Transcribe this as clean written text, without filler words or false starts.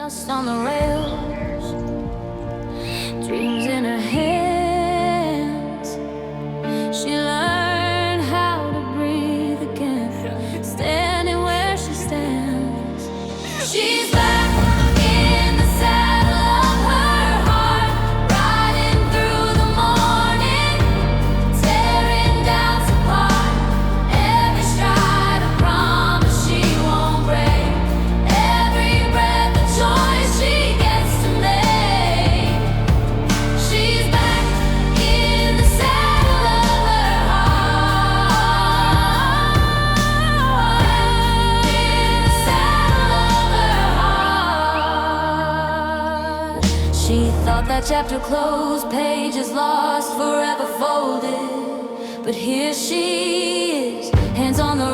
dust on the rails, dreams in her hands. She learned how to breathe again, standing where she stands. She's back in the saddle of her heart, riding through the morning, tearing doubts apart. Every stride a promise she won't break, every breath a choice she gets to make. She's back in the saddle of her heart, in the saddle of her heart. She thought that chapter closed, pages lost, forever folded. But here she is, hands on the